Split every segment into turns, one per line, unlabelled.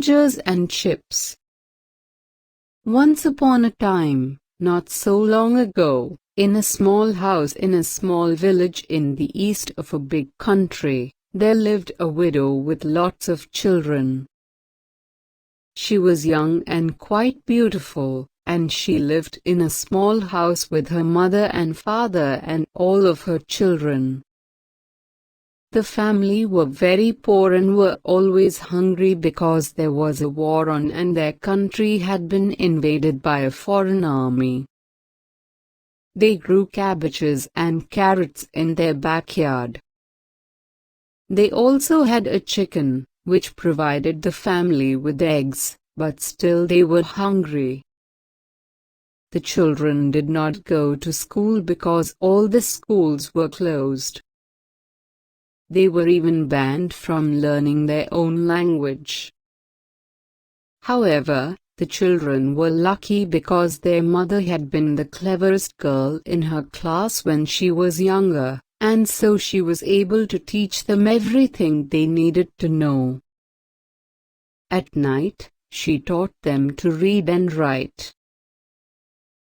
Soldiers and Chips. Once upon a time, not so long ago, in a small house in a small village in the east of a big country, there lived a widow with lots of children. She was young and quite beautiful, and she lived in a small house with her mother and father and all of her children. The family were very poor and were always hungry because there was a war on and their country had been invaded by a foreign army. They grew cabbages and carrots in their backyard. They also had a chicken, which provided the family with eggs, but still they were hungry. The children did not go to school because all the schools were closed. They were even banned from learning their own language. However, the children were lucky because their mother had been the cleverest girl in her class when she was younger, and so she was able to teach them everything they needed to know. At night, she taught them to read and write.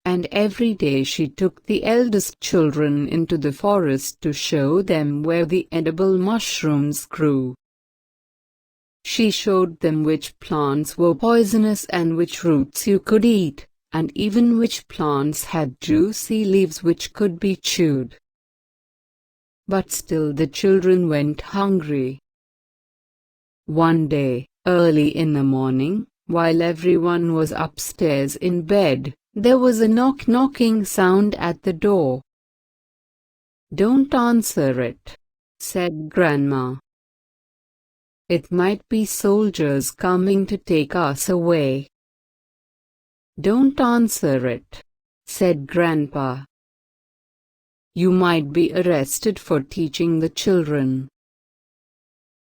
And every day she took the eldest children into the forest to show them where the edible mushrooms grew. She showed them which plants were poisonous and which roots you could eat, and even which plants had juicy leaves which could be chewed. But still the children went hungry. One day, early in the morning, while everyone was upstairs in bed, there was a knocking sound at the door. "Don't answer it," said Grandma. "It might be soldiers coming to take us away." "Don't answer it," said Grandpa. "You might be arrested for teaching the children."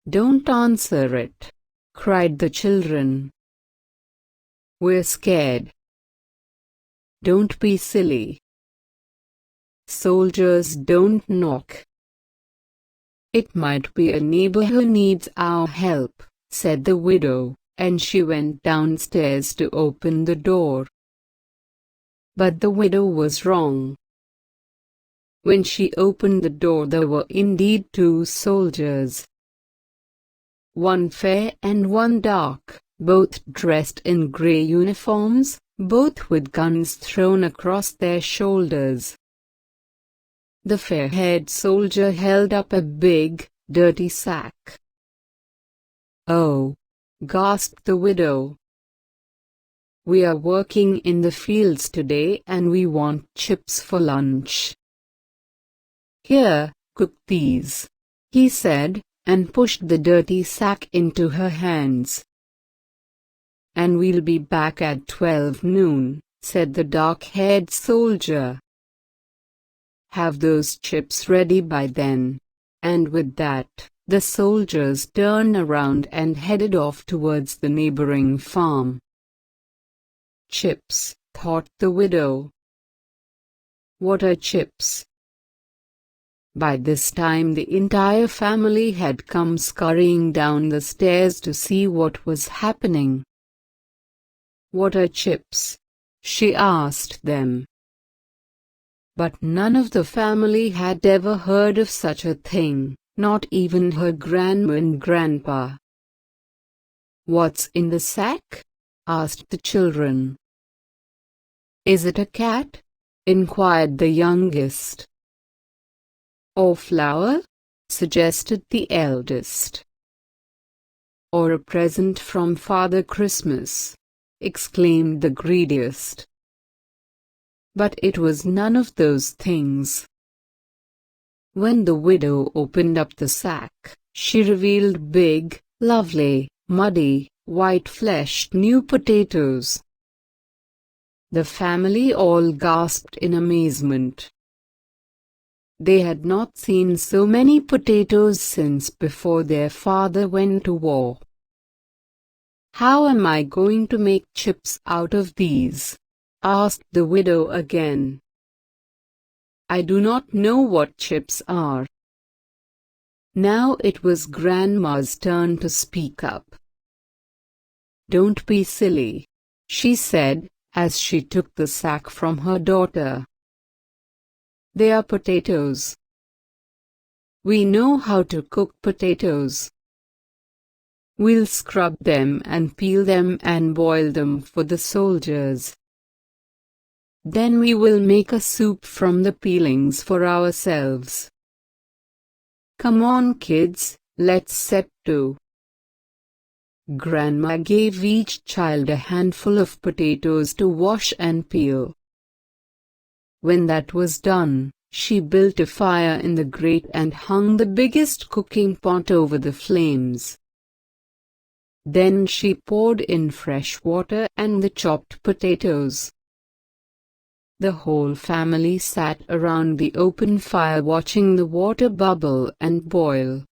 "Don't answer it," cried the children. "We're scared." "Don't be silly. Soldiers don't knock." "It might be a neighbor who needs our help," said the widow, and she went downstairs to open the door. But the widow was wrong. When she opened the door, there were indeed two soldiers. One fair and one dark, both dressed in grey uniforms, both with guns thrown across their shoulders. The fair-haired soldier held up a big, dirty sack. "Oh," gasped the widow. "We are working in the fields today and we want chips for lunch." "Here, cook these," he said, and pushed the dirty sack into her hands. "And we'll be back at 12 noon, said the dark-haired soldier. "Have those chips ready by then." And with that, the soldiers turned around and headed off towards the neighboring farm. "Chips," thought the widow. "What are chips?" By this time the entire family had come scurrying down the stairs to see what was happening. "What are chips?" she asked them. But none of the family had ever heard of such a thing, not even her grandma and grandpa. "What's in the sack?" asked the children. "Is it a cat?" inquired the youngest. "Or flour?" suggested the eldest. "Or a present from Father Christmas?" exclaimed the greediest. But it was none of those things. When the widow opened up the sack, she revealed big, lovely, muddy, white-fleshed new potatoes. The family all gasped in amazement. They had not seen so many potatoes since before their father went to war. "How am I going to make chips out of these?" asked the widow again. "I do not know what chips are." Now it was Grandma's turn to speak up. "Don't be silly," she said, as she took the sack from her daughter. "They are potatoes. We know how to cook potatoes. We'll scrub them and peel them and boil them for the soldiers. Then we will make a soup from the peelings for ourselves. Come on, kids, let's set to." Grandma gave each child a handful of potatoes to wash and peel. When that was done, she built a fire in the grate and hung the biggest cooking pot over the flames. Then she poured in fresh water and the chopped potatoes. The whole family sat around the open fire watching the water bubble and boil.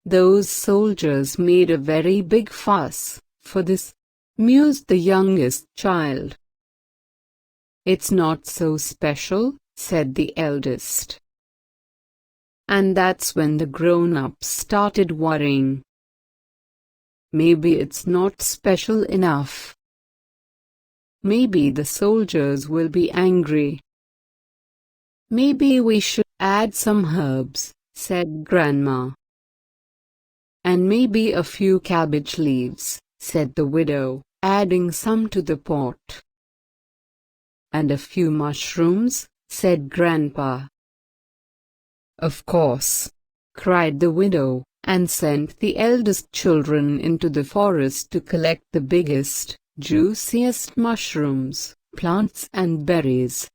"Those soldiers made a very big fuss for this," mused the youngest child. "It's not so special," said the eldest. And that's when the grown-ups started worrying. "Maybe it's not special enough. Maybe the soldiers will be angry. Maybe we should add some herbs," said Grandma. "And maybe a few cabbage leaves," said the widow, adding some to the pot. "And a few mushrooms," said Grandpa. "Of course," cried the widow, and sent the eldest children into the forest to collect the biggest, juiciest mushrooms, plants and berries.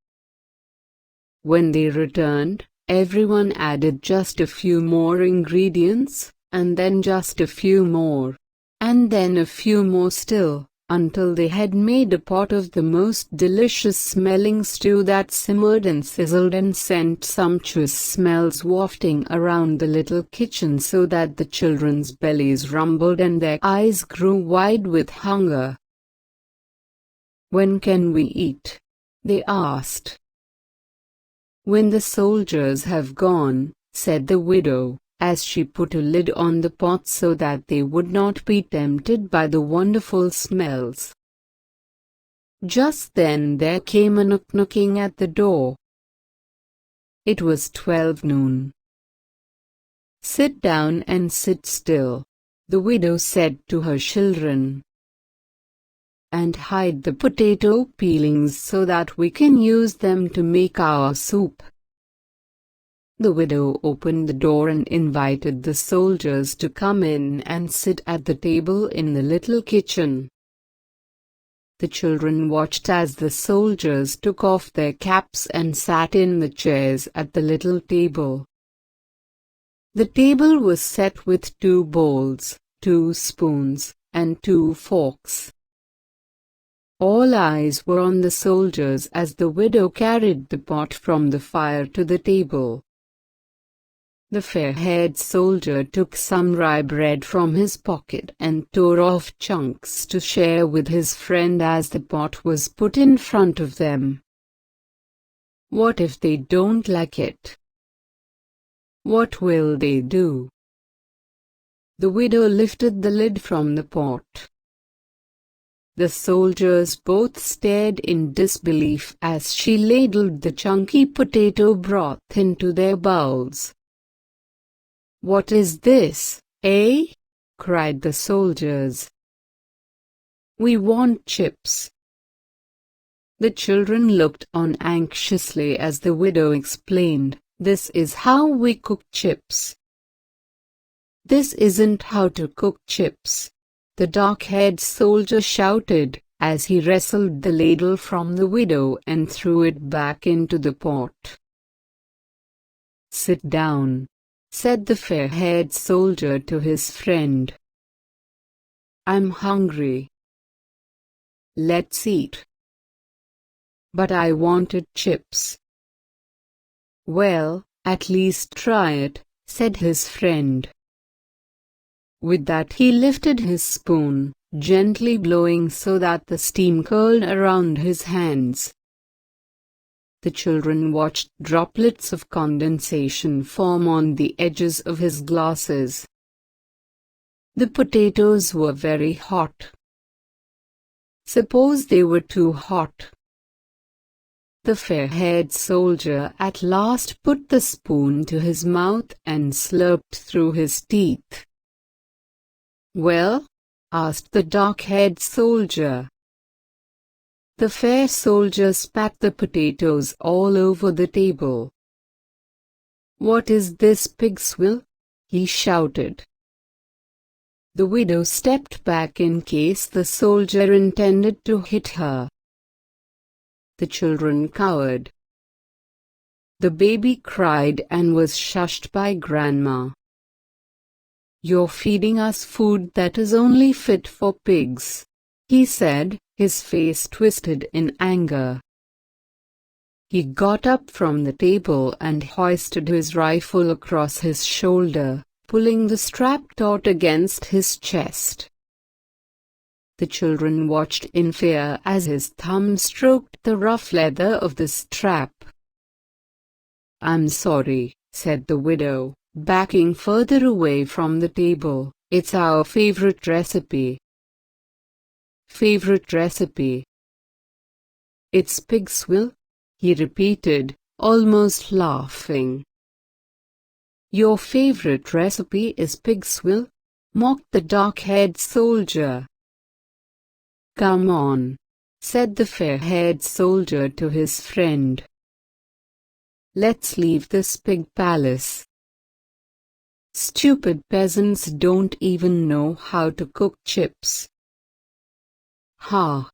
When they returned, everyone added just a few more ingredients, and then just a few more, and then a few more still, until they had made a pot of the most delicious-smelling stew that simmered and sizzled and sent sumptuous smells wafting around the little kitchen so that the children's bellies rumbled and their eyes grew wide with hunger. "When can we eat?" they asked. "When the soldiers have gone," said the widow, as she put a lid on the pot so that they would not be tempted by the wonderful smells. Just then there came a knock-knocking at the door. It was 12 noon. "Sit down and sit still," the widow said to her children, "and hide the potato peelings so that we can use them to make our soup." The widow opened the door and invited the soldiers to come in and sit at the table in the little kitchen. The children watched as the soldiers took off their caps and sat in the chairs at the little table. The table was set with 2 bowls, 2 spoons, and 2 forks. All eyes were on the soldiers as the widow carried the pot from the fire to the table. The fair-haired soldier took some rye bread from his pocket and tore off chunks to share with his friend as the pot was put in front of them. What if they don't like it? What will they do? The widow lifted the lid from the pot. The soldiers both stared in disbelief as she ladled the chunky potato broth into their bowls. "What is this, eh?" cried the soldiers. "We want chips." The children looked on anxiously as the widow explained, "This is how we cook chips." "This isn't how to cook chips," the dark-haired soldier shouted, as he wrestled the ladle from the widow and threw it back into the pot. "Sit down," said the fair-haired soldier to his friend. "I'm hungry. Let's eat." "But I wanted chips." "Well, at least try it," said his friend. With that he lifted his spoon, gently blowing so that the steam curled around his hands. The children watched droplets of condensation form on the edges of his glasses. The potatoes were very hot. Suppose they were too hot. The fair-haired soldier at last put the spoon to his mouth and slurped through his teeth. "Well?" asked the dark-haired soldier. The fair soldier spat the potatoes all over the table. "What is this, pig's will?" he shouted. The widow stepped back in case the soldier intended to hit her. The children cowered. The baby cried and was shushed by Grandma. "You're feeding us food that is only fit for pigs," he said, his face twisted in anger. He got up from the table and hoisted his rifle across his shoulder, pulling the strap taut against his chest. The children watched in fear as his thumb stroked the rough leather of the strap. "I'm sorry," said the widow, backing further away from the table. "It's our favorite recipe." "Favorite recipe?" "It's pig's will," he repeated, almost laughing. "Your favorite recipe is pig's will?" mocked the dark-haired soldier. "Come on," said the fair-haired soldier to his friend. "Let's leave this pig palace. Stupid peasants don't even know how to cook chips." Ha!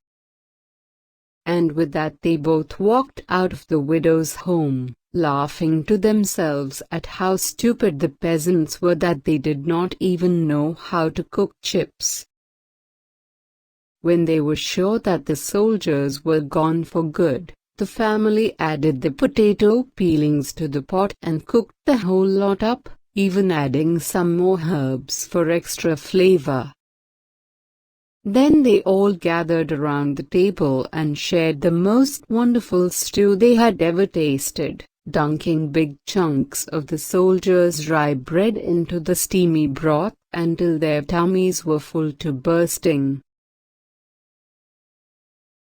And with that they both walked out of the widow's home, laughing to themselves at how stupid the peasants were that they did not even know how to cook chips. When they were sure that the soldiers were gone for good, the family added the potato peelings to the pot and cooked the whole lot up, even adding some more herbs for extra flavor. Then they all gathered around the table and shared the most wonderful stew they had ever tasted, dunking big chunks of the soldiers' rye bread into the steamy broth until their tummies were full to bursting.